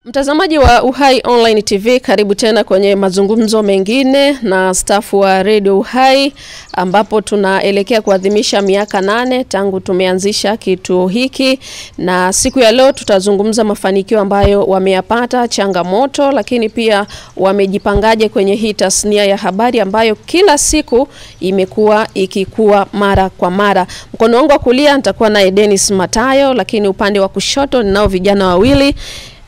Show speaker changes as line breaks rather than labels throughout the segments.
Mtazamaji wa Uhai Online TV, karibu tena kwenye mazungumzo mengine na staff wa Radio Uhai, ambapo tunaelekea kuadhimisha miaka 8 tangu tumeanzisha kituo hiki, na siku ya leo tutazungumza mafanikio ambayo wameyapata, changamoto, lakini pia wamejipangaje kwenye hii tasnia ya habari ambayo kila siku imekuwa ikikua mara kwa mara. Mkono wangu wa kulia nitakuwa na Dennis Matayo, lakini upande wa kushoto ninao vijana wawili,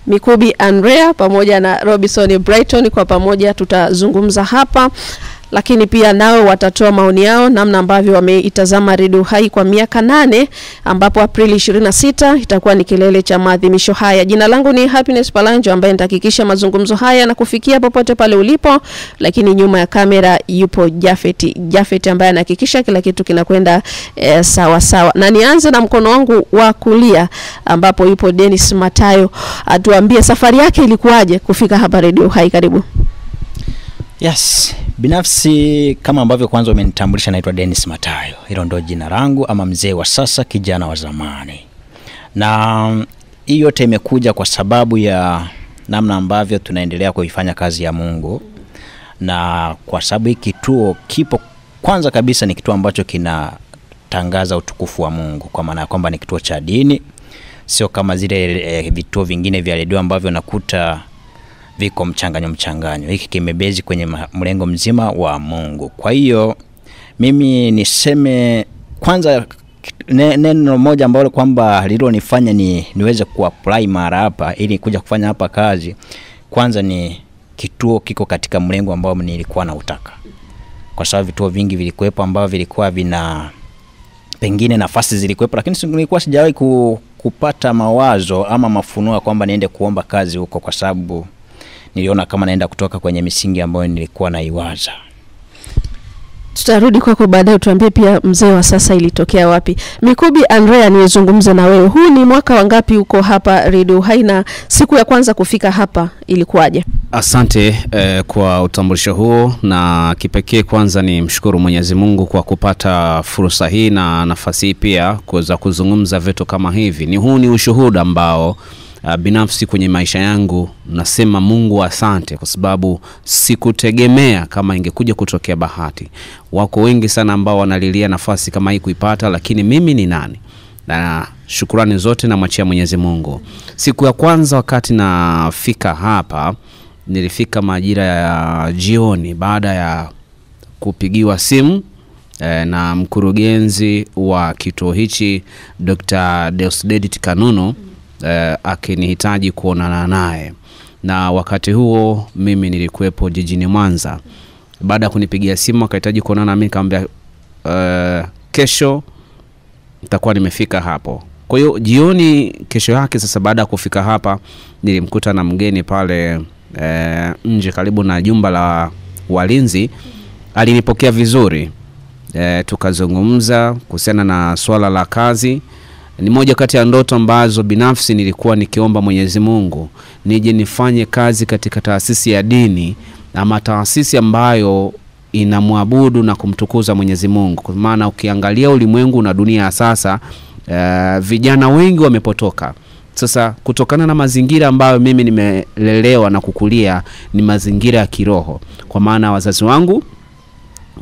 Mikubi Andrea pamoja na Robinson Brighton. Kwa pamoja tutazungumza hapa, lakini pia nao watatoa maoni yao namna ambavyo wameitazama Radio Uhai kwa miaka 8, ambapo Aprili 26 itakuwa ni kilele cha maadhimisho haya. Jina langu ni Happiness Palanjo, ambaye nitahakikisha mazungumzo haya na kufikia popote pale ulipo, lakini nyuma ya kamera yupo Jafet ambaye anahakikisha kila kitu kinakwenda sawa sawa. Na nianze na mkono wangu wa kulia ambapo yupo Dennis Matayo, atuambie safari yake ilikuwaje kufika hapa Radio Uhai. Karibu.
Yes, binafsi kama ambavyo kwanza umenitambulisha, naitwa Dennis Matayo. Hilo ndio jina langu, ama mzee wa sasa, kijana wa zamani. Na hii yote imekuja kwa sababu ya namna ambavyo tunaendelea kuifanya kazi ya Mungu. Na kwa sababu hiki kituo kipo, kwanza kabisa ni kituo ambacho kinatangaza utukufu wa Mungu, kwa maana kwamba ni kituo cha dini, sio kama zile vituo vingine vya redio ambavyo nakuta viko mchanganyo. Hiki kimebezi kwenye mlengo mzima wa Mungu. Kwa hiyo mimi niseme kwanza neno moja ambalo kwamba lililonifanya niweze kuapply mara hapa ili kuja kufanya hapa kazi. Kwanza ni kituo kiko katika mlengo ambao nilikuwa nautaka. Kwa sababu vituo vingi vilikuwepo ambao vilikuwa vina pengine nafasi zilikuwepo, lakini nilikuwa sijawahi kupata mawazo ama mafunuo kwamba niende kuomba kazi huko, kwa sababu niliona kama naenda kutoka kwenye misingi ambayo nilikuwa naiwaza.
Tutarudi kwako baadaye, tuambie pia mzee wa sasa ilitokea wapi. Mikubi Andrea, nizungumze na wewe. Huu ni mwaka wangapi uko hapa Radio Uhai, na siku ya kwanza kufika hapa ilikuwaje?
Asante kwa utambulisho huo, na kipekee kwanza ni mshukuru Mwenyezi Mungu kwa kupata fursa hii na nafasi hii pia kuweza kuzungumza vitu kama hivi. Huu ni ushuhuda ambao binafsi kwenye maisha yangu nasema Mungu asante, kwa sababu sikutegemea kama ingekuja kutokea bahati. Wako wengi sana ambao wanalilia nafasi kama hii kuipata, lakini mimi ni nani? Na shukrani zote namwachia Mwenyezi Mungu. Siku ya kwanza wakati nafika hapa, nilifika majira ya jioni baada ya kupigiwa simu na mkurugenzi wa kituo hichi Dr. Deusdedit Kanunu, akinihitaji kuonana naye. Na wakati huo mimi nilikuwepo jijini Mwanza. Baada ya kunipigia simu akahitaji kuonana na mimi, nikamwambia kesho nitakuwa nimefika hapo. Kwa hiyo jioni kesho yake, sasa baada ya kufika hapa, nilimkuta na mgeni pale nje karibu na jumba la walinzi. Alinipokea vizuri, tukazungumza kuhusiana na swala la kazi. Ni moja kati ya ndoto ambazo binafsi nilikuwa nikiomba Mwenyezi Mungu nije nifanye kazi katika taasisi ya dini, ama taasisi ambayo inamwabudu na kumtukuza Mwenyezi Mungu. Kwa maana ukiangalia ulimwengu na dunia sasa, vijana wengi wamepotoka. Sasa kutokana na mazingira ambayo mimi nimelelewa na kukulia, ni mazingira ya kiroho, kwa maana wazazi wangu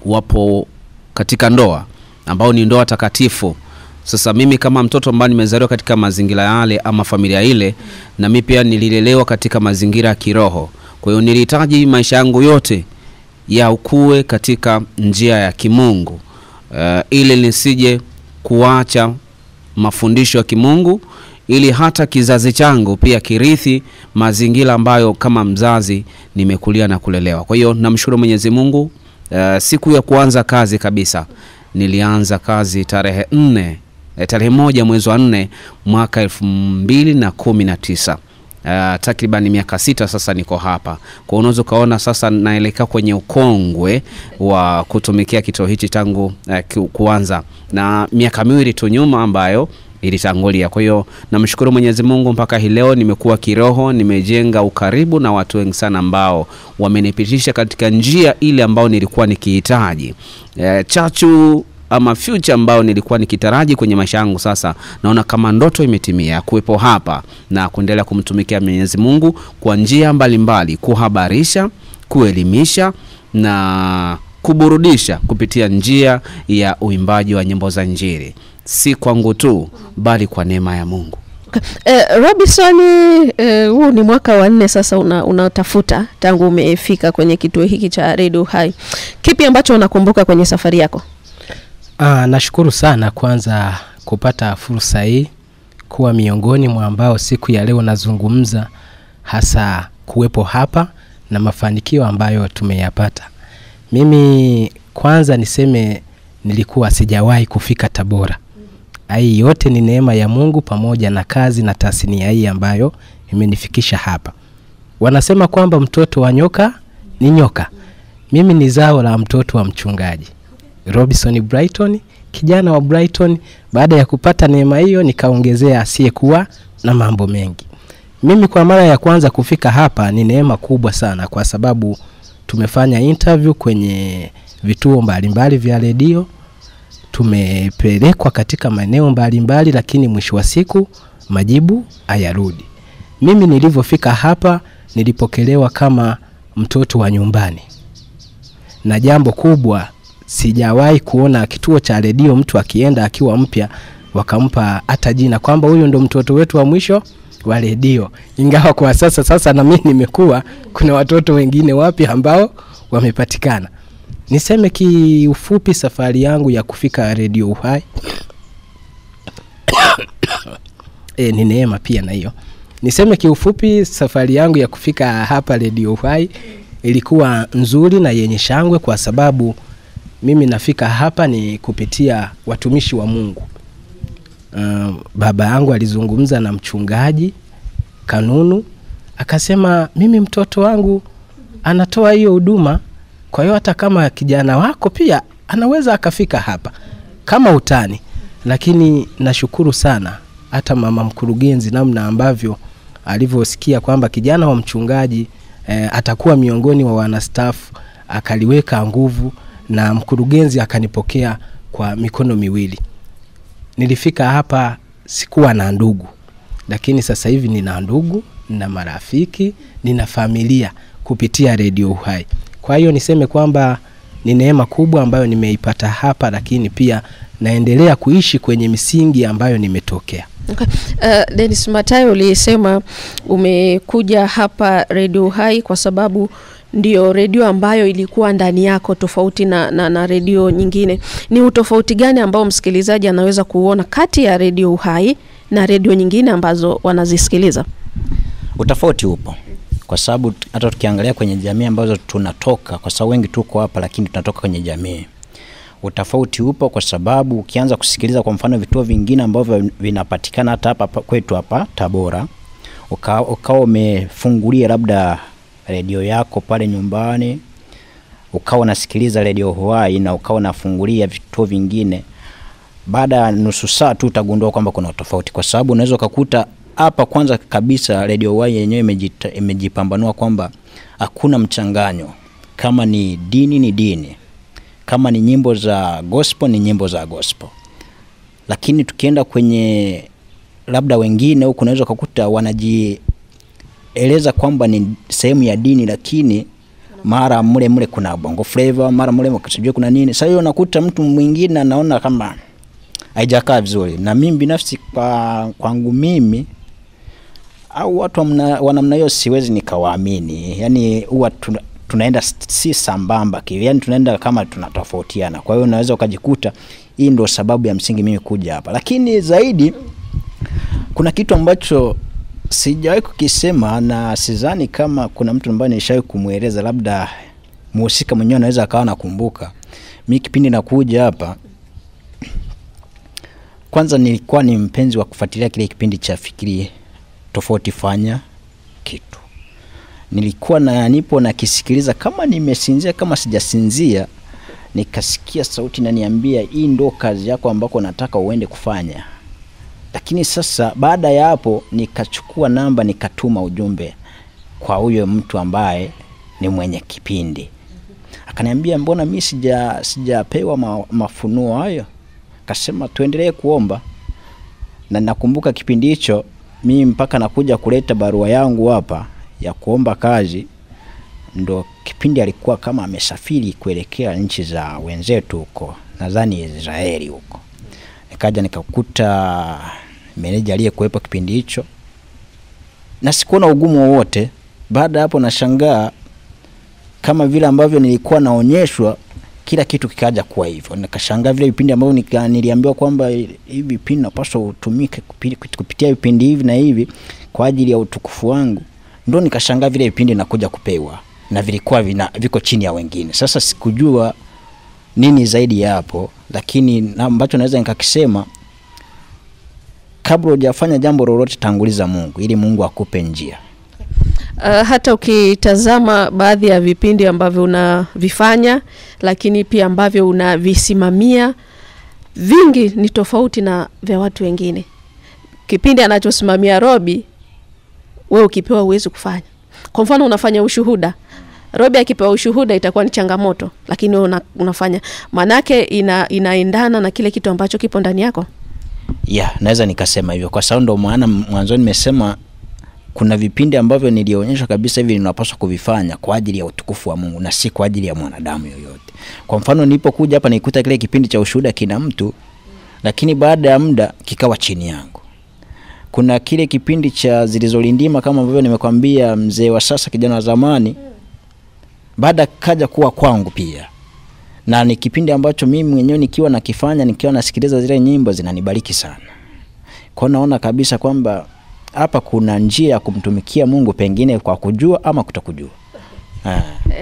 wapo katika ndoa ambao ni ndoa takatifu. Sasa mimi kama mtoto ambaye nimezaliwa katika mazingira yale ama familia ile, na mimi pia nililelewa katika mazingira ya kiroho. Kwa hiyo nilihitaji maisha yangu yote ya ukue katika njia ya kimungu, ili nisije kuacha mafundisho ya kimungu, ili hata kizazi changu pia kirithi mazingira ambayo kama mzazi nimekulia na kulelewa. Kwa hiyo namshukuru Mwenyezi Mungu. Siku ya kuanza kazi kabisa, nilianza kazi tarehe 1 mwezi wa 4 mwaka 2019. Takriban miaka 6 sasa niko hapa. Kwa unaweza kaona sasa naelekea kwenye ukongwe wa kutumikia kituo hichi tangu kuanza, na miaka 2 tu nyuma ambayo ilitangulia. Kwa hiyo namshukuru Mwenyezi Mungu mpaka hii leo nimekuwa kiroho, nimejenga ukaribu na watu wengi sana ambao wamenipitisha katika njia ile ambao nilikuwa nikihitaji. Chachu ama future ambao nilikuwa nikitaraji kwenye maisha yangu, sasa naona kama ndoto imetimia kuwepo hapa na kuendelea kumtumikia Mwenyezi Mungu kwa njia mbalimbali, kuhabarisha, kuelimisha na kuburudisha kupitia njia ya uimbaji wa nyimbo za Injili. Si kwangu tu, bali kwa neema ya Mungu.
Robinson, huu ni mwaka wa 4 sasa unatafuta tangu umefika kwenye kituo hiki cha Radio Uhai. Kipi ambacho unakumbuka kwenye safari yako?
Nashukuru sana kwanza kupata fursa hii kuwa miongoni mwa ambao siku ya leo nazungumza, hasa kuwepo hapa na mafanikio ambayo tumeyapata. Mimi kwanza niseme nilikuwa sijawahi kufika Tabora. Hii yote ni neema ya Mungu pamoja na kazi na tasnia hii ambayo imenifikisha hapa. Wanasema kwamba mtoto wa nyoka ni nyoka. Mimi ni zao la mtoto wa mchungaji Robinson Brighton, kijana wa Brighton. Baada ya kupata neema hiyo nikaongezea asiyekuwa na mambo mengi. Mimi kwa mara ya kwanza kufika hapa ni neema kubwa sana, kwa sababu tumefanya interview kwenye vituo mbalimbali vya redio, tumepelekwa katika maeneo mbalimbali, lakini mwisho wa siku majibu hayarudi. Mimi nilivyofika hapa nilipokelewa kama mtoto wa nyumbani, na jambo kubwa sijawahi kuona kituo cha redio mtu akienda akiwa mpya wakampa hata jina kwamba huyo ndo mtoto wetu wa mwisho wa redio. Ingawa kwa sasa na mimi nimekuwa, kuna watoto wengine wapi ambao wamepatikana. Niseme kiufupi safari yangu ya kufika Radio Uhai ni neema pia na hiyo. Niseme kiufupi safari yangu ya kufika hapa Radio Uhai ilikuwa nzuri na yenye shangwe, kwa sababu mimi nafika hapa ni kupitia watumishi wa Mungu. Baba yangu alizungumza na mchungaji Kanunu, akasema mimi mtoto wangu anatoa hiyo huduma, kwa hiyo hata kama kijana wako pia anaweza akafika hapa kama utani. Lakini nashukuru sana hata mama mkurugenzi namna ambavyo alivyosikia kwamba kijana wa mchungaji atakuwa miongoni wa wanastaff, akaliweka nguvu na mkurugenzi akanipokea kwa mikono miwili. Nilifika hapa sikuwa na ndugu, lakini sasa hivi nina ndugu, nina marafiki, nina familia kupitia Radio Uhai. Kwa hiyo niseme kwamba ni neema kubwa ambayo nimeipata hapa, lakini pia naendelea kuishi kwenye misingi ambayo nimetokea.
Okay. Dennis Matayo, ulisema umekuja hapa Radio Uhai kwa sababu ndio redio ambayo ilikuwa ndani yako tofauti na redio nyingine. Ni utofauti gani ambao msikilizaji anaweza kuona kati ya Radio Uhai na redio nyingine ambazo wanazisikiliza?
Utofauti upo, kwa sababu hata tukiangalia kwenye jamii ambazo tunatoka, kwa sababu wengi tuko hapa lakini tunatoka kwenye jamii. Utofauti upo kwa sababu ukianza kusikiliza kwa mfano vituo vingine ambavyo vinapatikana hata hapa kwetu hapa Tabora, ukao umefungulia labda redio yako pale nyumbani, ukawa unasikiliza Radio Uhai na ukawa unafungulia vituo vingine, baada ya nusu saa tu utagundua kwamba kuna tofauti. Kwa sababu unaweza kukuta hapa kwanza kabisa Radio Uhai yenyewe imejipambanua kwamba hakuna mchanganyo. Kama ni dini ni dini, kama ni nyimbo za gospel ni nyimbo za gospel. Lakini tukienda kwenye labda wengine huko unaweza kukuta wanajieleza kwamba ni sehemu ya dini, lakini mara mule kuna bongo flavor, mara mule mkasijue kuna nini. Sasa hiyo unakuta mtu mwingine anaona kama haijakaa vizuri. Na mimi binafsi kwangu mimi au watu wa namna hiyo siwezi nikawaamini. Yaani huwa tunaenda si sambamba kivi, yani tunaenda kama tunatofautiana. Kwa hiyo unaweza ukajikuta hii ndio sababu ya msingi mimi kuja hapa. Lakini zaidi kuna kitu ambacho sijawahi kukisema na sidhani kama kuna mtu ambaye nishawahi kumueleza, labda muhusika mwenyewe anaweza akawa nakumbuka. Mimi kipindi nakuja hapa, kwanza nilikuwa ni mpenzi wa kufuatilia kile kipindi cha Fikiri Tofauti Fanya Kitu. Nilikuwa nipo na kisikiliza, kama nimesinzia kama sijasinzia, nikasikia sauti inaniambia hii ndio kazi yako ambako nataka uende kufanya. Lakini sasa baada ya hapo nikachukua namba nikatuma ujumbe kwa huyo mtu ambaye ni mwenye kipindi. Akaniambia mbona mimi sijapewa mafunuo hayo? Akasema tuendelee kuomba. Na nakumbuka kipindi hicho mimi mpaka nakuja kuleta barua yangu hapa ya kuomba kazi, ndo kipindi alikuwa kama amesafiri kuelekea nchi za wenzetu huko, nadhani Israeli huko. Nikaja nikakuta meneja aliyekuwepo kipindi hicho, na sikuona ugumu wowote. Baada hapo nashangaa kama vile ambavyo nilikuwa naonyeshwa, kila kitu kikaja kuwa hivyo. Nikashangaa vile vipindi ambavyo niliambiwa kwamba hivi vipindi napaswa utumike kupitia vipindi hivi na hivi kwa ajili ya utukufu wangu, ndio nikashangaa vile vipindi nakuja kupewa na vilikuwa viko chini ya wengine. Sasa sikujua nini zaidi ya hapo, lakini ambacho naweza nikakisema, kabla hujafanya jambo lolote tanguliza Mungu ili Mungu akupe njia.
Hata ukitazama baadhi ya vipindi ambavyo unavifanya, lakini pia ambavyo unavisimamia, vingi ni tofauti na vya watu wengine. Kipindi anachosimamia Robi, wewe ukipewa uwezo kufanya. Kwa mfano unafanya ushuhuda, Robi akipewa ushuhuda itakuwa ni changamoto, lakini wewe unafanya. Manake inaendana na kile kitu ambacho kipo ndani yako.
Naweza nikasema hivyo kwa sababu ndo maana mwanzo nimesema kuna vipindi ambavyo nilionyesha kabisa hivi ninapaswa kuvifanya kwa ajili ya utukufu wa Mungu na si kwa ajili ya mwanadamu yoyote. Kwa mfano nilipokuja hapa nikuta kile kipindi cha ushuhuda kina mtu, lakini baada ya muda kikawa chini yangu. Kuna kile kipindi cha Zilizolindima kama ambavyo nimekwambia, mzee wa sasa kijana wa zamani, baada kaja kuwa kwangu pia. Na ni kipindi ambacho mimi mwenyewe nikiwa nakifanya, nikiwa nasikiliza zile nyimbo zinanibariki sana. Kwa naona kabisa kwamba hapa kuna njia ya kumtumikia Mungu, pengine kwa kujua ama kutokujua.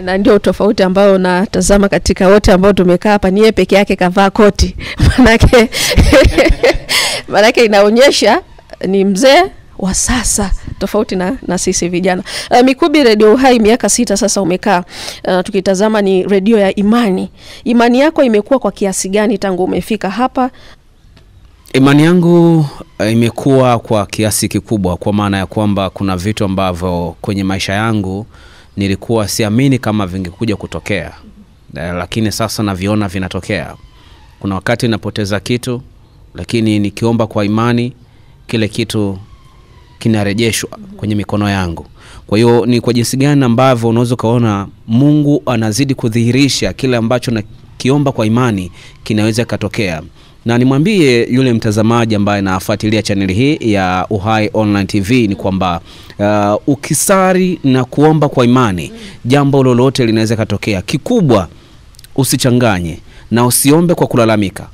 Na ndio tofauti ambao natazama katika wote ambao tumekaa hapa, ni yeye peke yake kavaa koti. Manake inaonyesha ni mzee wa sasa tofauti na sisi vijana. Mikubi Radio Uhai miaka 6 sasa umekaa. Tukitazama ni radio ya imani. Imani yako imekuwa kwa kiasi gani tangu umefika hapa?
Imani yangu imekuwa kwa kiasi kikubwa, kwa maana ya kwamba kuna vitu ambavyo kwenye maisha yangu nilikuwa siamini kama vingekuja kutokea, lakini sasa naviona vinatokea. Kuna wakati napoteza kitu, lakini nikiomba kwa imani kile kitu kinarejeshwa kwenye mikono yangu. Kwa hiyo ni kwa jinsi gani ambavyo unaweza kaona Mungu anazidi kudhihirisha kile ambacho na kiomba kwa imani kinaweza katokea. Na nimwambie yule mtazamaji ambaye anafuatilia channel hii ya Uhai Online TV ni kwamba ukisari na kuomba kwa imani, jambo lolote linaweza katokea. Kikubwa usichanganye na usiombe kwa kulalamika,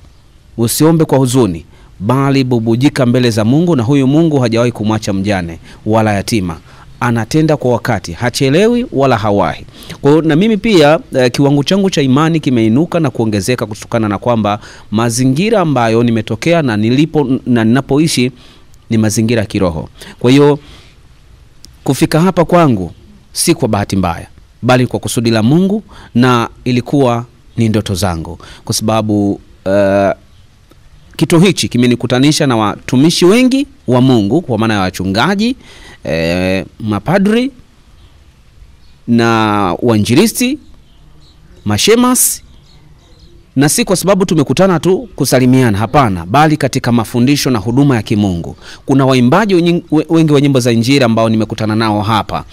usiombe kwa huzuni, bali bubujika mbele za Mungu, na huyu Mungu hajawahi kumwacha mjane wala yatima. Anatenda kwa wakati, hachelewi wala hawahi. Kwa hiyo na mimi pia kiwango changu cha imani kimeinuka na kuongezeka kutokana na kwamba mazingira ambayo nimetokea na nilipo na ninapoishi ni mazingira ya kiroho. Kwa hiyo kufika hapa kwangu si kwa bahati mbaya, bali kwa kusudi la Mungu, na ilikuwa ni ndoto zangu, kwa sababu kitu hichi kimenikutanisha na watumishi wengi wa Mungu, kwa maana ya wachungaji, mapadri na wainjilisti, mashemas. Na si kwa sababu tumekutana tu kusalimiana, hapana, bali katika mafundisho na huduma ya kimungu. Kuna waimbaji wengi wa nyimbo za injili ambao nimekutana nao hapa.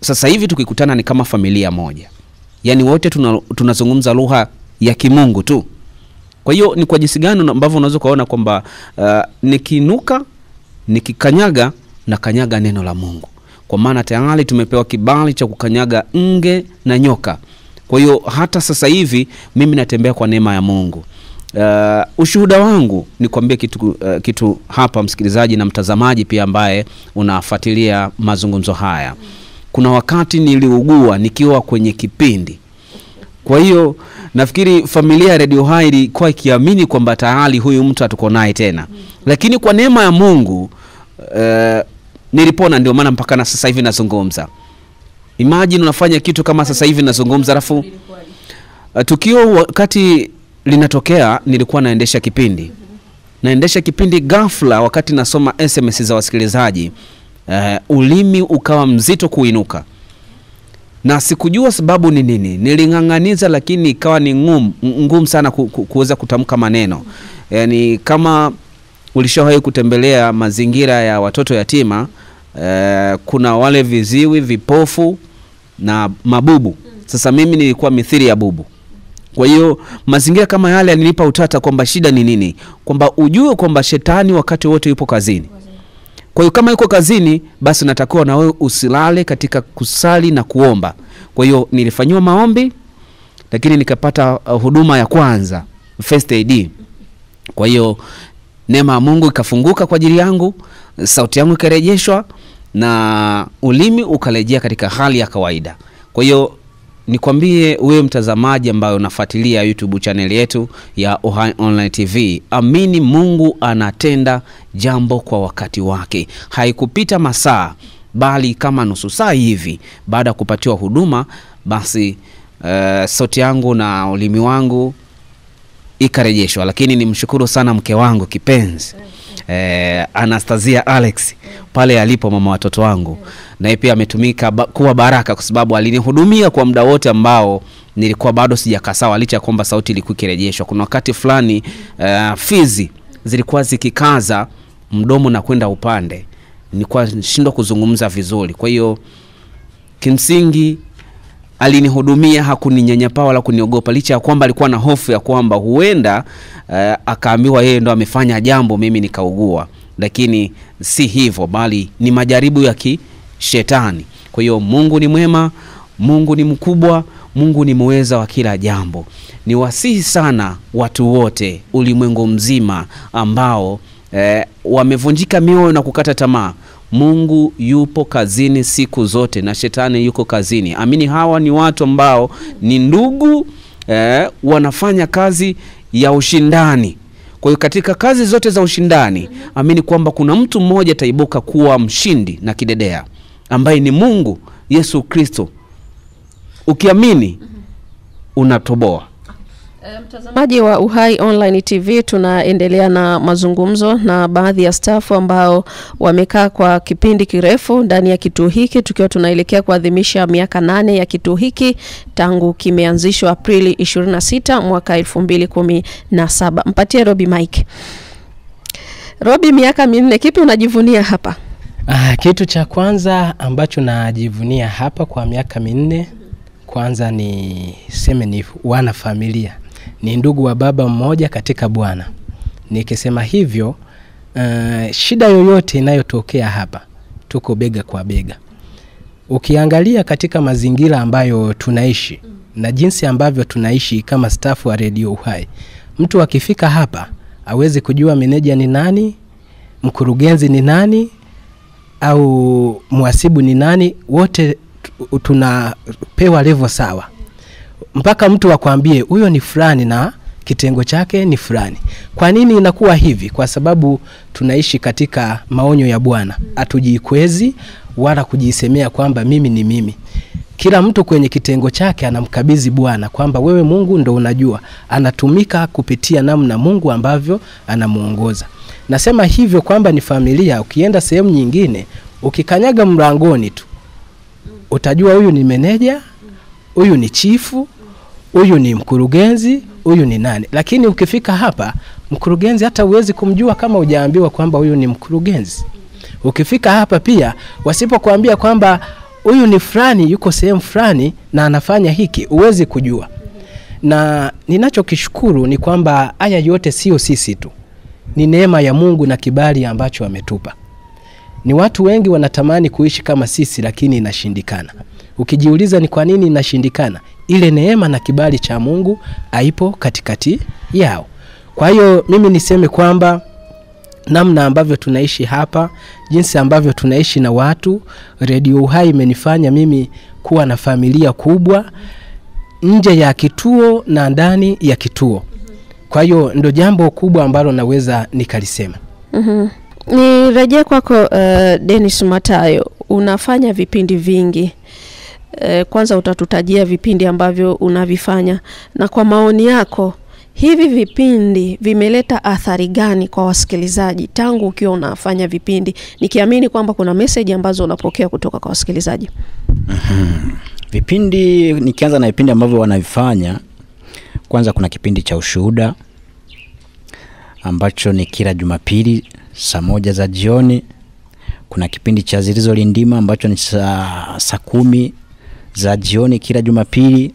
Sasa hivi tukikutana ni kama familia moja. Yaani wote tunazungumza lugha ya kimungu tu. Kwa hiyo ni kwa jinsi gani ambavyo unaweza kuona kwamba nikiinuka, nikikanyaga na kanyaga neno la Mungu. Kwa maana tayari tumepewa kibali cha kukanyaga nge na nyoka. Kwa hiyo hata sasa hivi mimi natembea kwa neema ya Mungu. Ushuhuda wangu ni kuambia kitu hapa, msikilizaji na mtazamaji pia ambaye unafuatilia mazungumzo haya. Kuna wakati niliugua nikiwa kwenye kipindi. Kwa hiyo nafikiri familia ya Radio Uhai ilikuwa ikiamini kwamba tayari huyu mtu hatuko naye tena. Lakini kwa neema ya Mungu nilipona, ndio maana mpaka na sasa hivi nazungumza. Imagine unafanya kitu kama sasa hivi nazungumza, alafu tukio wakati linatokea nilikuwa naendesha kipindi ghafla wakati nasoma SMS za wasikilizaji, ulimi ukawa mzito kuinuka. na sikujua sababu ni nini. Niling'ang'aniza lakini ikawa ni ngumu sana kuweza kutamka maneno. Yani kama ulishawahi kutembelea mazingira ya watoto yatima, kuna wale viziwi, vipofu na mabubu. Sasa mimi nilikuwa mithili ya bubu. Kwa hiyo mazingira kama yale yanilipa utata kwamba shida ni nini, kwamba ujue kwamba shetani wakati wote yupo kazini. Kwa hiyo kama yuko kazini, basi natakiwa na wewe usilale katika kusali na kuomba. Kwa hiyo nilifanywa maombi, lakini nikapata huduma ya kwanza, first aid. Kwa hiyo neema ya Mungu ikafunguka kwa ajili yangu, sauti yangu ikarejeshwa na ulimi ukarejea katika hali ya kawaida. Kwa hiyo nikwambie wewe mtazamaji ambaye unafuatilia YouTube channel yetu ya Uhai Online TV, amini Mungu anatenda jambo kwa wakati wake. Haikupita masaa, bali kama nusu saa hivi baada ya kupatiwa huduma, basi sauti yangu na ulimi wangu ikarejeshwa. Lakini nimshukuru sana mke wangu kipenzi, Anastasia Alex, pale alipo mama watoto wangu, na pia ametumika kuwa baraka kwa sababu alinihudumia kwa muda wote ambao nilikuwa bado sijakaa sawa, licha kwamba sauti ilikuwa kirejeshwa. Kuna wakati fulani fizi zilikuwa zikikaza mdomo na kwenda upande, nilikuwa nishindwa kuzungumza vizuri. Kwa hiyo kimsingi alinihudumia, hakuninyanyapaa wala kuniogopa, licha ya kwamba alikuwa na hofu ya kwamba huenda akaambiwa yeye ndo amefanya jambo mimi nikaugua. Lakini si hivyo, bali ni majaribu ya kishetani. Kwa hiyo Mungu ni mwema, Mungu ni mkubwa, Mungu ni muweza wa kila jambo. Ni wasihi sana watu wote ulimwengu mzima ambao wamevunjika mioyo na kukata tamaa. Mungu yupo kazini siku zote na shetani yuko kazini. Amini hawa ni watu ambao ni ndugu, wanafanya kazi ya ushindani. Kwa hiyo katika kazi zote za ushindani, amini kwamba kuna mtu mmoja taibuka kuwa mshindi na kidedea, ambaye ni Mungu Yesu Kristo. Ukiamini unatoboa.
Mtazamaji wa Uhai Online TV, tunaendelea na mazungumzo na baadhi ya staff ambao wamekaa kwa kipindi kirefu ndani ya kituo hiki, tukiwa tunaelekea kuadhimisha miaka 8 ya kituo hiki tangu kimeanzishwa Aprili 26 mwaka 2017. Mpatie Robi Mike. Robi, miaka 4, kipi unajivunia hapa?
Kitu cha kwanza ambacho najivunia hapa kwa miaka 4, kwanza ni sema ni wana familia, ni ndugu wa baba mmoja katika Bwana. Nikisema hivyo, shida yoyote inayotokea hapa tuko bega kwa bega. Ukiangalia katika mazingira ambayo tunaishi na jinsi ambavyo tunaishi kama staff wa Radio Uhai, mtu akifika hapa hawezi kujua meneja ni nani, mkurugenzi ni nani, au muhasibu ni nani. Wote tunapewa level sawa, mpaka mtu akwambie huyo ni fulani na kitengo chake ni fulani. Kwa nini inakuwa hivi? Kwa sababu tunaishi katika maonyo ya Bwana. Hatujikwezi wala kujisemea kwamba mimi ni mimi. Kila mtu kwenye kitengo chake anamkabidhi Bwana kwamba wewe Mungu ndo unajua. Anatumika kupitia namna Mungu ambavyo anamuongoza. Nasema hivyo kwamba ni familia. Ukienda sehemu nyingine, ukikanyaga mlangoni tu utajua huyu ni meneja, huyu ni chifu, huyu ni mkurugenzi, huyu ni nani. Lakini ukifika hapa, mkurugenzi hata uwezi kumjua kama hujaambiwa kwamba huyu ni mkurugenzi. Ukifika hapa pia, wasipokuambia kwamba huyu ni fulani yuko sehemu fulani na anafanya hiki, uwezi kujua. Na ninachokishukuru ni kwamba haya yote sio sisi tu, ni neema ya Mungu na kibali ambacho ametupa. Ni watu wengi wanatamani kuishi kama sisi, lakini inashindikana. Ukijiuliza ni kwa nini inashindikana, ile neema na kibali cha Mungu haipo katikati yao. Kwa hiyo mimi niseme kwamba namna ambavyo tunaishi hapa, jinsi ambavyo tunaishi na watu, Radio Uhai imenifanya mimi kuwa na familia kubwa nje ya kituo na ndani ya kituo. Kwa hiyo ndo jambo kubwa ambalo naweza nikalisema.
Nirejea kwako Dennis Matayo, unafanya vipindi vingi. Kwanza utatutajia vipindi ambavyo unavifanya, na kwa maoni yako hivi vipindi vimeleta athari gani kwa wasikilizaji tangu ukiwa unafanya vipindi, nikiamini kwamba kuna message ambazo unapokea kutoka kwa wasikilizaji?
Vipindi, nikianza na vipindi ambavyo wanavifanya, kwanza kuna kipindi cha ushuhuda ambacho ni kila Jumapili saa 1 za jioni. Kuna kipindi cha Zilizolindima ambacho ni saa 10 za jioni kila Jumapili.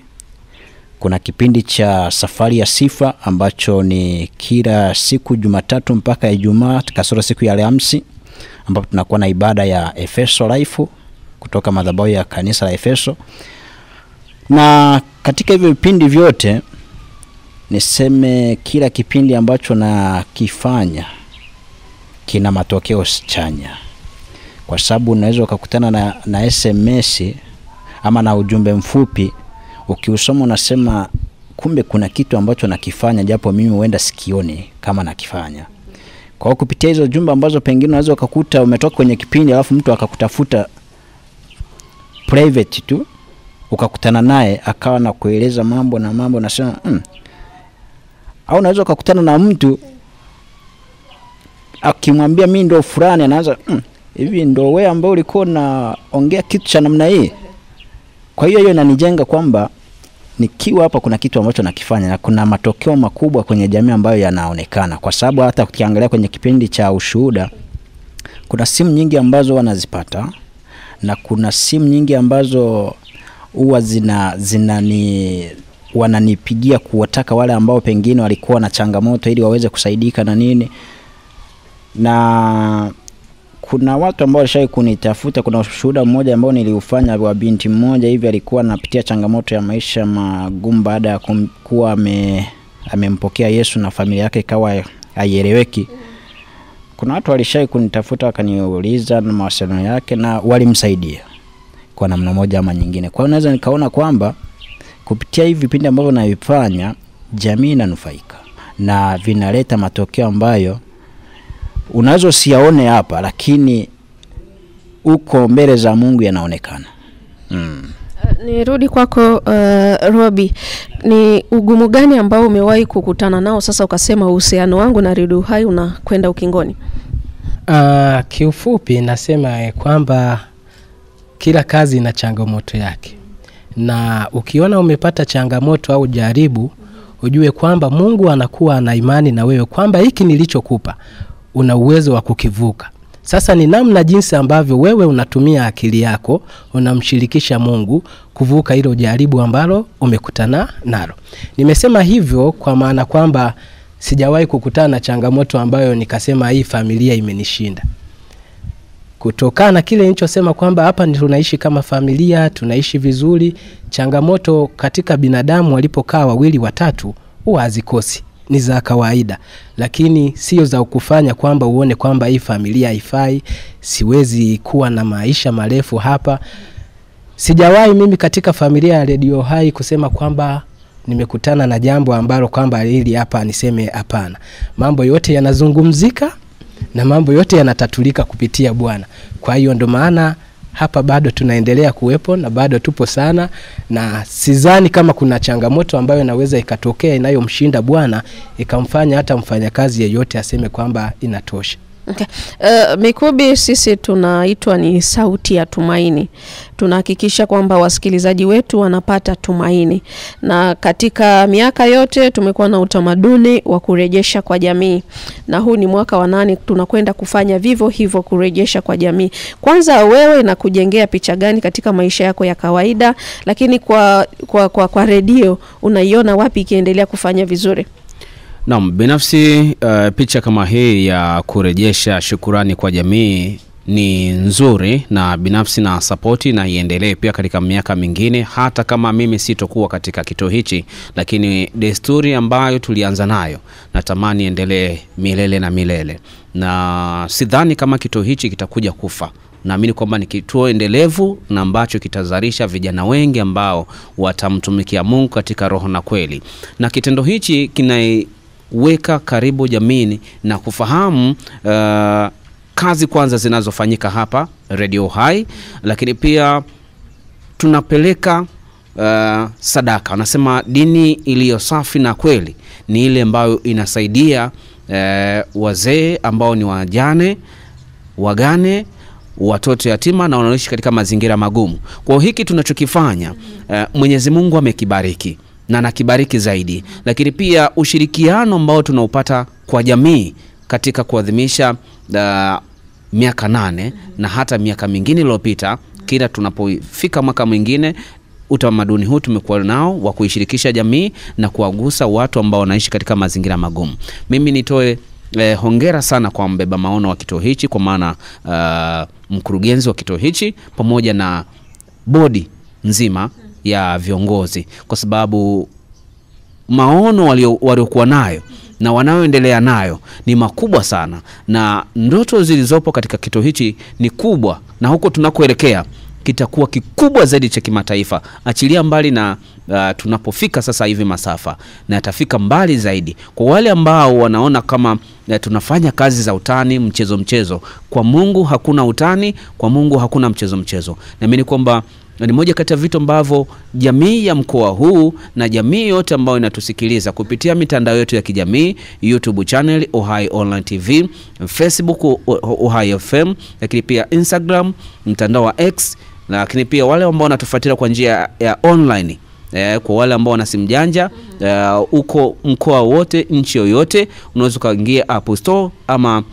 Kuna kipindi cha Safari ya Sifa ambacho ni kila siku Jumatatu mpaka Ijumaa kasoro siku ya Alhamisi, ambapo tunakuwa na ibada ya Efeso Life kutoka madhabahu ya kanisa la Efeso. Na katika hivyo vipindi vyote, niseme kila kipindi ambacho na kifanya kina matokeo chanya, kwa sababu unaweza ukakutana na SMS ama na ujumbe mfupi, ukiusoma unasema kumbe kuna kitu ambacho nakifanya japo mimi huenda sikioni kama nakifanya. Kwa kupitia hizo jumbe ambazo pengine unaweza ukakuta umetoka kwenye kipindi alafu mtu akakutafuta private tu, ukakutana naye akawa na kueleza mambo nasema au unaweza ukakutana na mtu akimwambia mimi ndo fulani, anaanza hivi ndo wewe ambao ulikuwa unaongea kitu cha namna hii. Kwa hiyo inanijenga kwamba nikiwa hapa kuna kitu ambacho nakifanya na kuna matokeo makubwa kwenye jamii ambayo yanaonekana, kwa sababu hata ukiangalia kwenye kipindi cha ushuhuda kuna simu nyingi ambazo wanazipata, na kuna simu nyingi ambazo huwa wananipigia kuwataka wale ambao pengine walikuwa na changamoto ili waweze kusaidika na nini. Na kuna watu ambao walishawahi kunitafuta. Kuna ushuhuda mmoja ambao niliufanya wa binti mmoja hivi, alikuwa anapitia changamoto ya maisha magumu baada ya kuwa amempokea Yesu na familia yake ikawa haieleweki. Kuna watu walishawahi kunitafuta wakaniuliza na mawasiliano yake na walimsaidia kwa namna moja ama nyingine. Kwa hiyo naweza nikaona kwamba kupitia hivi vipindi ambavyo navifanya, jamii inanufaika na vinaleta matokeo ambayo unaweza usiyaone hapa, lakini uko mbele za Mungu yanaonekana.
Nirudi kwako Robi, ni ugumu gani ambao umewahi kukutana nao sasa ukasema uhusiano wangu na Radio Uhai unakwenda ukingoni?
Kiufupi nasema kwamba kila kazi ina changamoto yake, na ukiona umepata changamoto au jaribu, ujue kwamba Mungu anakuwa na imani na wewe kwamba hiki nilichokupa una uwezo wa kukivuka. Sasa ni namna jinsi ambavyo wewe unatumia akili yako, unamshirikisha Mungu kuvuka hilo jaribu ambalo umekutana nalo. Nimesema hivyo kwa maana kwamba sijawahi kukutana na changamoto ambayo nikasema hii familia imenishinda. Kutokana na kile nilichosema kwamba hapa ni tunaishi kama familia, tunaishi vizuri. Changamoto katika binadamu walipokaa 2 watatu huwa hazikosi, ni za kawaida, lakini sio za kufanya kwamba uone kwamba hii familia haifai, siwezi kuwa na maisha marefu hapa. Sijawahi mimi katika familia ya Radio Uhai kusema kwamba nimekutana na jambo ambalo kwamba hili hapa niseme hapana. Mambo yote yanazungumzika na mambo yote yanatatulika kupitia Bwana. Kwa hiyo ndo maana hapa bado tunaendelea kuwepo na bado tupo sana, na sidhani kama kuna changamoto ambayo inaweza ikatokea inayomshinda Bwana ikamfanya hata mfanyakazi yeyote aseme kwamba inatosha.
Okay. Mikubi, sisi tunaitwa ni sauti ya tumaini. Tunahakikisha kwamba wasikilizaji wetu wanapata tumaini. Na katika miaka yote tumekuwa na utamaduni wa kurejesha kwa jamii. Na huu ni mwaka wa 8 tunakwenda kufanya vivyo hivyo, kurejesha kwa jamii. Kwanza wewe na kujengea picha gani katika maisha yako ya kawaida, lakini kwa redio unaiona wapi ikiendelea kufanya vizuri?
Naam, binafsi picha kama hii ya kurejesha shukurani kwa jamii ni nzuri, na binafsi na supporti na iendelee pia katika miaka mingine, hata kama mimi sitokuwa katika kituo hichi, lakini desturi ambayo tulianza nayo natamani endelee milele na milele, na sidhani kama kituo hichi kitakuja kufa. Naamini kwamba ni kituo endelevu na ambacho kitazalisha vijana wengi ambao watamtumikia Mungu katika roho na kweli, na kitendo hichi kinaiweka karibu jamii na kufahamu kazi kwanza zinazofanyika hapa Radio Uhai, lakini pia tunapeleka sadaka. Wanasema dini iliyo safi na kweli ni ile ambayo inasaidia wazee ambao ni wajane, wagane, watoto yatima na wanaoishi katika mazingira magumu. Kwa hiki tunachokifanya Mwenyezi Mungu amekibariki na anakibariki zaidi. Lakini pia ushirikiano ambao tunaupata kwa jamii katika kuadhimisha miaka 8 na hata miaka mingine iliyopita, kila tunapofika mwaka mwingine, utamaduni huu tumekuwa nao wa kuishirikisha jamii na kuwagusa watu ambao wanaishi katika mazingira magumu. Mimi nitoe hongera sana kwa mbeba maono wa kituo hichi, kwa maana mkurugenzi wa kituo hichi pamoja na bodi nzima ya viongozi, kwa sababu maono waliokuwa nayo na wanaoendelea nayo ni makubwa sana, na ndoto zilizopo katika kituo hichi ni kubwa, na huko tunakoelekea kitakuwa kikubwa zaidi cha kimataifa. Achilia mbali na tunapofika sasa hivi masafa, na atafika mbali zaidi. Kwa wale ambao wanaona kama tunafanya kazi za utani, mchezo, kwa Mungu hakuna utani, kwa Mungu hakuna mchezo. Naamini kwamba ni moja kati ya vitu ambavyo jamii ya mkoa huu na jamii yote ambayo inatusikiliza kupitia mitandao yetu ya kijamii, YouTube channel Uhai Online TV, Facebook Uhai FM, lakini pia Instagram, mtandao wa X, lakini pia wale ambao wanatufuatilia kwa njia ya online, kwa wale ambao wana simu janja uko mkoa wote, nchi yoyote, unaweza kuingia App Store ama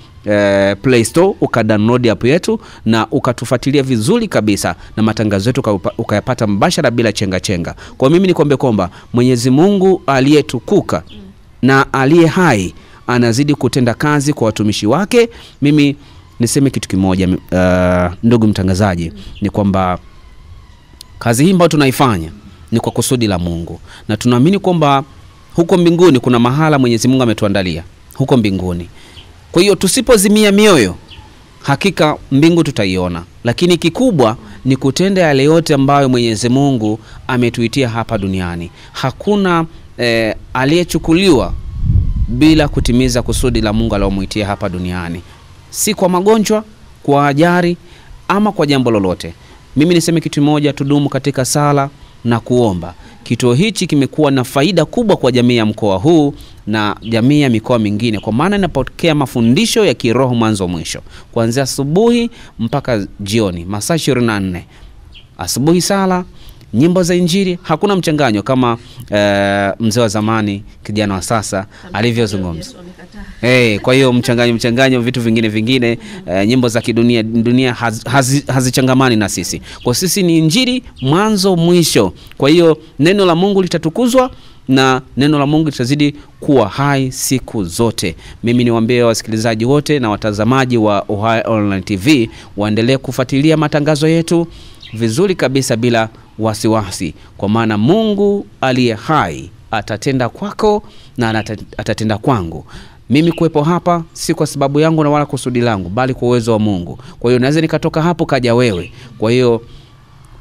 Play Store, ukadownload app yetu na ukatufuatilia vizuri kabisa, na matangazo yetu ukayapata mbashara bila chenga. Kwa mimi nikwambie kwamba Mwenyezi Mungu aliyetukuka na aliye hai anazidi kutenda kazi kwa watumishi wake. Mimi niseme kitu kimoja, ndugu mtangazaji, ni kwamba kazi hii ambayo tunaifanya ni kwa kusudi la Mungu, na tunaamini kwamba huko mbinguni kuna mahala Mwenyezi Mungu ametuandalia huko mbinguni. Kwa hiyo tusipozimia mioyo, hakika mbingu tutaiona. Lakini kikubwa ni kutenda yale yote ambayo Mwenyezi Mungu ametuitia hapa duniani. Hakuna aliyechukuliwa bila kutimiza kusudi la Mungu aliyomuitia hapa duniani, si kwa magonjwa, kwa ajali ama kwa jambo lolote. Mimi niseme kitu moja, tudumu katika sala na kuomba. Kituo hichi kimekuwa na faida kubwa kwa jamii ya mkoa huu na jamii ya mikoa mingine, kwa maana inapokea mafundisho ya kiroho mwanzo mwisho, kuanzia asubuhi mpaka jioni, masaa 24. Asubuhi sala, nyimbo za Injili, hakuna mchanganyo kama mzee wa zamani kijana wa sasa alivyozungumza. Kwa hiyo mchanganyo vitu vingine, nyimbo za dunia hazichangamani na sisi. Kwa sisi ni Injili mwanzo mwisho. Kwa hiyo neno la Mungu litatukuzwa na neno la Mungu litazidi kuwa hai siku zote. Mimi niwaambie wasikilizaji wote na watazamaji wa Uhai Online TV waendelee kufuatilia matangazo yetu vizuri kabisa bila wasiwasi, kwa maana Mungu aliye hai atatenda kwako na atatenda kwangu. Mimi kuwepo hapa si kwa sababu yangu na wala kusudi langu, bali kwa uwezo wa Mungu. Kwa hiyo naweza nikatoka hapo kaja wewe. Kwa hiyo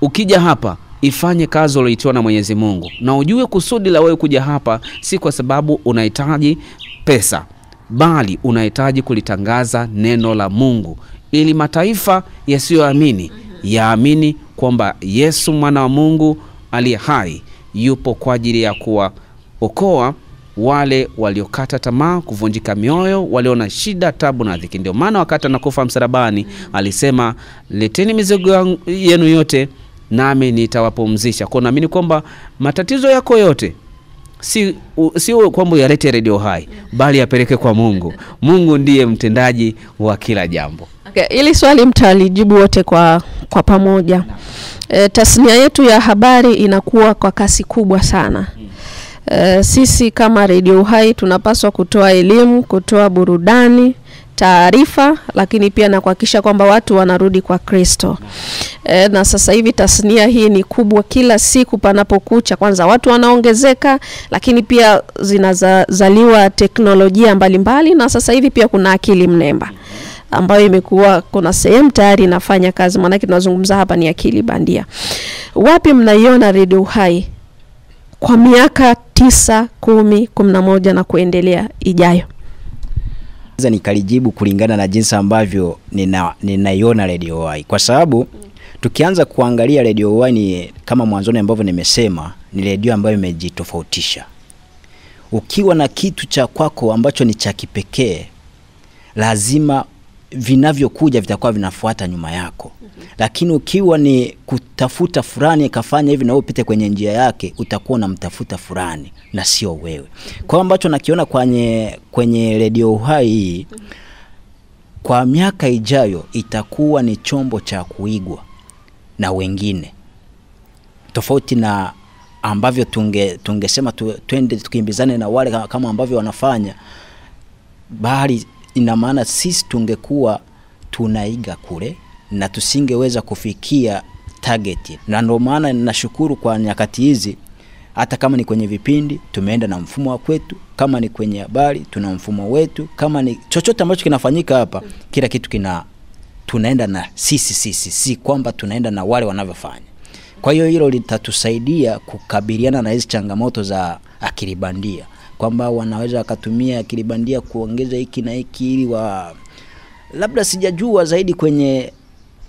ukija hapa, ifanye kazi uliyoitiwa na Mwenyezi Mungu, na ujue kusudi la wewe kuja hapa si kwa sababu unahitaji pesa, bali unahitaji kulitangaza neno la Mungu, ili mataifa yasiyoamini yaamini kwamba Yesu mwana wa Mungu aliye hai yupo kwa ajili ya kuwaokoa wale waliokata tamaa, kuvunjika mioyo, walio na shida, tabu na dhiki. Ndio maana wakati anakufa msalabani alisema, leteni mizigo yenu yote nami nitawapumzisha. Kwa naamini kwamba matatizo yako yote sio kwamba yalete Radio Uhai, bali yapeleke kwa Mungu. Mungu ndiye mtendaji wa kila jambo.
Ili swali mtalijibu wote kwa pamoja. Tasnia yetu ya habari inakuwa kwa kasi kubwa sana. Sisi kama Radio Uhai tunapaswa kutoa elimu, kutoa burudani, taarifa, lakini pia na kuhakikisha kwamba watu wanarudi kwa Kristo. Na sasa hivi tasnia hii ni kubwa, kila siku panapokucha kwanza watu wanaongezeka, lakini pia zinazaliwa teknolojia mbalimbali, na sasa hivi pia kuna akili mnemba ambayo imekuwa kuna sehemu tayari inafanya kazi. Maana tunazungumza hapa ni akili bandia. Wapi mnaiona Radio Uhai kwa miaka 9, 10, 11 na kuendelea ijayo?
Sasa nikalijibu kulingana na jinsi ambavyo ninaiona Radio Uhai, kwa sababu tukianza kuangalia Radio Uhai ni kama mwanzoni ambavyo nimesema, ni radio ambayo imejitofautisha. Ukiwa na kitu cha kwako ambacho ni cha kipekee, lazima vinavyokuja vitakuwa vinafuata nyuma yako. Lakini ukiwa ni kutafuta fulani kafanya hivi na upite kwenye njia yake, utakuwa unamtafuta fulani na sio wewe. Kwa ambacho nakiona kwenye Radio Uhai hii, kwa miaka ijayo itakuwa ni chombo cha kuigwa na wengine. Tofauti na ambavyo tungesema twende tukimbizane na wale kama ambavyo wanafanya, bali ina maana sisi tungekuwa tunaiga kule na tusingeweza kufikia target. Na ndio maana ninashukuru kwa nyakati hizi, hata kama ni kwenye vipindi tumeenda na mfumo wa kwetu, kama ni kwenye habari tuna mfumo wetu, kama ni chochote ambacho kinafanyika hapa, kila kitu tunaenda na sisi kwamba tunaenda na wale wanavyofanya. Kwa hiyo hilo litatusaidia kukabiliana na hizo changamoto za akili bandia, kwamba wanaweza wakatumia akili bandia kuongeza hiki na hiki ili labda sijajua zaidi kwenye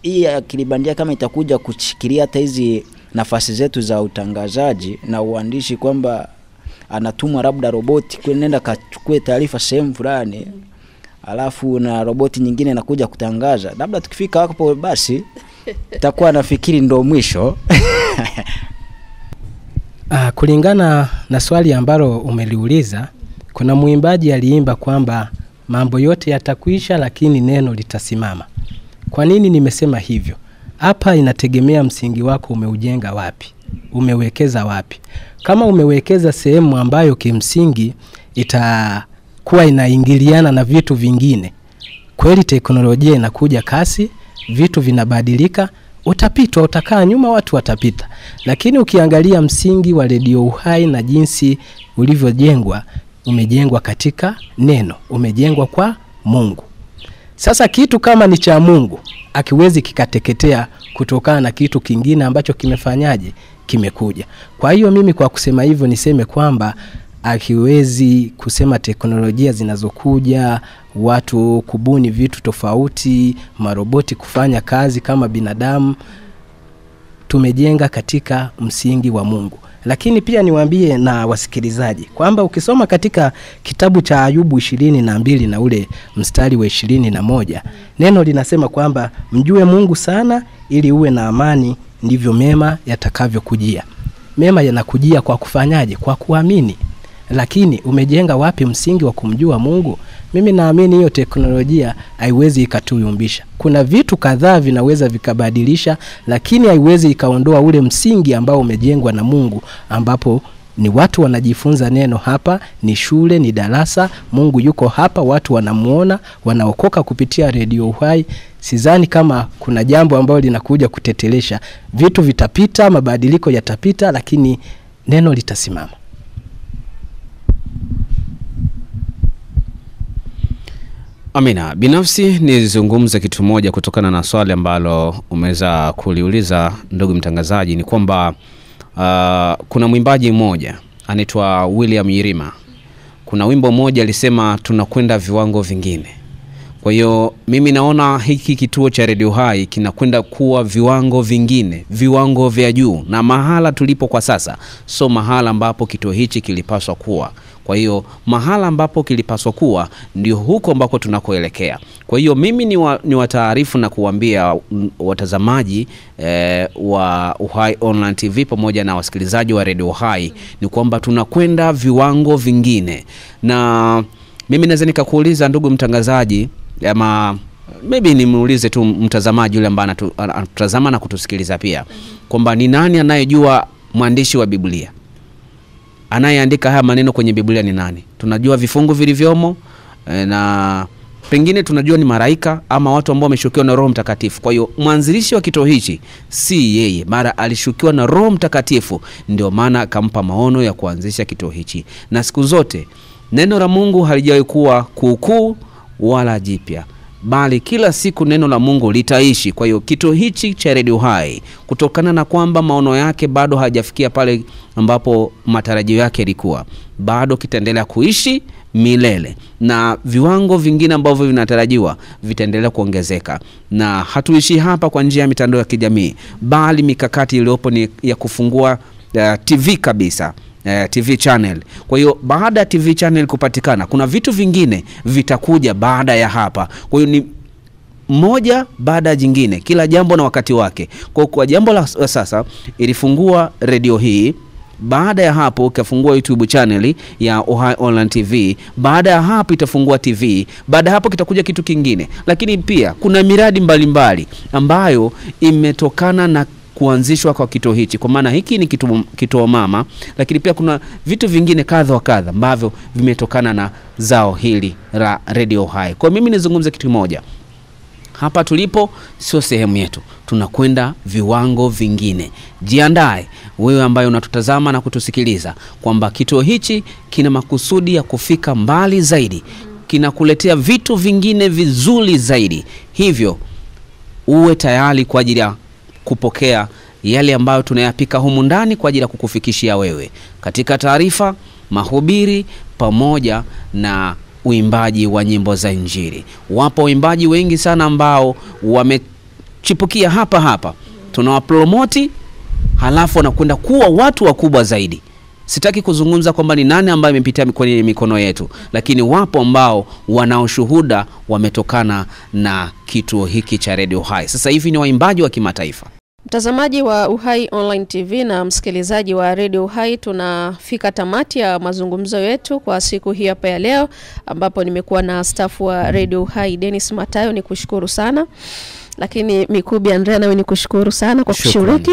hii akili bandia kama itakuja kushikilia hata hizi nafasi zetu za utangazaji na uandishi, kwamba anatumwa labda roboti kwenda kachukue taarifa sehemu fulani, alafu na roboti nyingine inakuja kutangaza. Labda tukifika hapo basi itakuwa nafikiri ndio mwisho.
Kulingana na swali ambalo umeliuliza, kuna muimbaji aliimba kwamba mambo yote yatakwisha lakini neno litasimama. Kwa nini nimesema hivyo? Hapa inategemea msingi wako umeujenga wapi, umewekeza wapi. Kama umewekeza sehemu ambayo kimsingi itakuwa inaingiliana na vitu vingine, kweli teknolojia inakuja kasi, vitu vinabadilika, utapitwa, utakaa nyuma, watu watapita. Lakini ukiangalia msingi wa Radio Uhai na jinsi ulivyojengwa, umejengwa katika neno, umejengwa kwa Mungu. Sasa kitu kama ni cha Mungu akiwezi kikateketea kutokana na kitu kingine ambacho kimefanyaje, kimekuja. Kwa hiyo mimi kwa kusema hivyo niseme kwamba akiwezi kusema teknolojia zinazokuja, watu kubuni vitu tofauti, maroboti kufanya kazi kama binadamu, tumejenga katika msingi wa Mungu. Lakini pia niwaambie na wasikilizaji kwamba ukisoma katika kitabu cha Ayubu 22 na ule mstari wa 21, neno linasema kwamba mjue Mungu sana ili uwe na amani, ndivyo mema yatakavyokujia. Mema yanakujia kwa kufanyaje? Kwa kuamini. Lakini umejenga wapi msingi wa kumjua Mungu? Mimi naamini hiyo teknolojia haiwezi ikatuyumbisha. Kuna vitu kadhaa vinaweza vikabadilisha, lakini haiwezi ikaondoa ule msingi ambao umejengwa na Mungu, ambapo ni watu wanajifunza neno hapa, ni shule, ni darasa, Mungu yuko hapa, watu wanamuona, wanaokoka kupitia Radio Uhai. Sidhani kama kuna jambo ambalo linakuja kutetelesha. Vitu vitapita, mabadiliko yatapita, lakini neno litasimama.
Amina. Binafsi nizungumze kitu moja kutokana na swali ambalo umeweza kuliuliza ndugu mtangazaji, ni kwamba kuna mwimbaji mmoja anaitwa William Yirima. Kuna wimbo mmoja alisema tunakwenda viwango vingine. Kwa hiyo mimi naona hiki kituo cha Radio Uhai kinakwenda kuwa viwango vingine, viwango vya juu, na mahala tulipo kwa sasa so mahala ambapo kituo hichi kilipaswa kuwa. Kwa hiyo mahala ambapo kilipaswa kuwa ndio huko ambako tunakoelekea. Kwa hiyo mimi ni wataarifu na kuambia watazamaji wa Uhai Online TV pamoja na wasikilizaji wa Radio Uhai ni kwamba tunakwenda viwango vingine. Na mimi naweza nikakuuliza ndugu mtangazaji, ama maybe nimuulize tu mtazamaji yule ambaye anatazama na kutusikiliza pia, kwamba ni nani anayejua mwandishi wa Biblia? Anayeandika haya maneno kwenye Biblia ni nani? Tunajua vifungu vilivyomo, na pengine tunajua ni malaika ama watu ambao wameshukiwa na Roho Mtakatifu. Kwa hiyo mwanzilishi wa kituo hichi si yeye, mara alishukiwa na Roho Mtakatifu, ndio maana akampa maono ya kuanzisha kituo hichi. Na siku zote neno la Mungu halijawahi kuwa kuukuu wala jipya, bali kila siku neno la Mungu litaishi. Kwa hiyo kituo hichi cha Radio Uhai, kutokana na kwamba maono yake bado hajafikia pale ambapo matarajio yake yalikuwa, bado kitaendelea kuishi milele, na viwango vingine ambavyo vinatarajiwa vitaendelea kuongezeka. Na hatuishi hapa kwa njia ya mitandao ya kijamii, bali mikakati iliyopo ni ya kufungua TV kabisa, TV channel. Kwa hiyo baada ya TV channel kupatikana, kuna vitu vingine vitakuja baada ya hapa. Kwa hiyo moja baada ya jingine, kila jambo na wakati wake. Kwa jambo la sasa ilifungua redio hii, baada ya hapo ikafungua YouTube channel ya Uhai Online TV, baada ya hapo itafungua TV, baada ya hapo kitakuja kitu kingine. Lakini pia kuna miradi mbalimbali ambayo imetokana na kuanzishwa kwa kituo hichi, kwa maana hiki ni kituo mama, lakini pia kuna vitu vingine kadha wa kadha ambavyo vimetokana na zao hili la Radio Uhai. Kwa mimi nizungumze kitu kimoja, hapa tulipo sio sehemu yetu, tunakwenda viwango vingine. Jiandae wewe ambaye unatutazama na kutusikiliza kwamba kituo hichi kina makusudi ya kufika mbali zaidi, kinakuletea vitu vingine vizuri zaidi. Hivyo uwe tayari kwa ajili ya kupokea yale ambayo tunayapika humu ndani kwa ajili ya kukufikishia wewe katika taarifa, mahubiri pamoja na uimbaji wa nyimbo za Injili. Wapo waimbaji wengi sana ambao wamechipukia hapa. Tunawapromoti halafu wanakwenda kuwa watu wakubwa zaidi. Sitaki kuzungumza kwamba ni nani ambaye amepitia kwenye mikono yetu, lakini wapo ambao wanaoshuhuda wametokana na kituo hiki cha Radio Uhai. Sasa hivi ni waimbaji wa kimataifa.
Mtazamaji wa Uhai Online TV na msikilizaji wa Radio Uhai, tunafika tamati ya mazungumzo yetu kwa siku hii hapa ya leo, ambapo nimekuwa na staff wa Radio Uhai. Dennis Matayo, nikushukuru sana. Lakini Mikubi Andrea, nawe nikushukuru sana kwa kushiriki,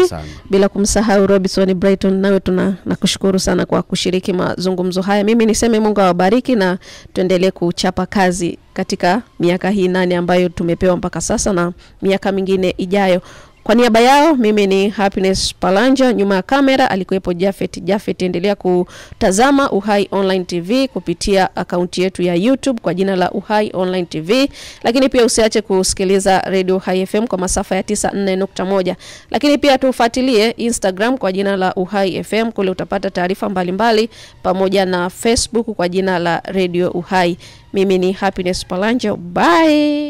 bila kumsahau Robinson Brighton, nawe nakushukuru sana kwa kushiriki mazungumzo haya. Mimi niseme Mungu awabariki na tuendelee kuchapa kazi katika miaka hii 8 ambayo tumepewa mpaka sasa na miaka mingine ijayo. Kwa niaba yao, mimi ni Happiness Palanja, nyuma ya kamera alikuwepo Jafet. Endelea kutazama Uhai Online TV kupitia akaunti yetu ya YouTube kwa jina la Uhai Online TV, lakini pia usiache kusikiliza Radio Uhai FM kwa masafa ya 94.1, lakini pia tufuatilie Instagram kwa jina la Uhai FM, kule utapata taarifa mbalimbali, pamoja na Facebook kwa jina la Radio Uhai. Mimi ni Happiness Palanja, bye.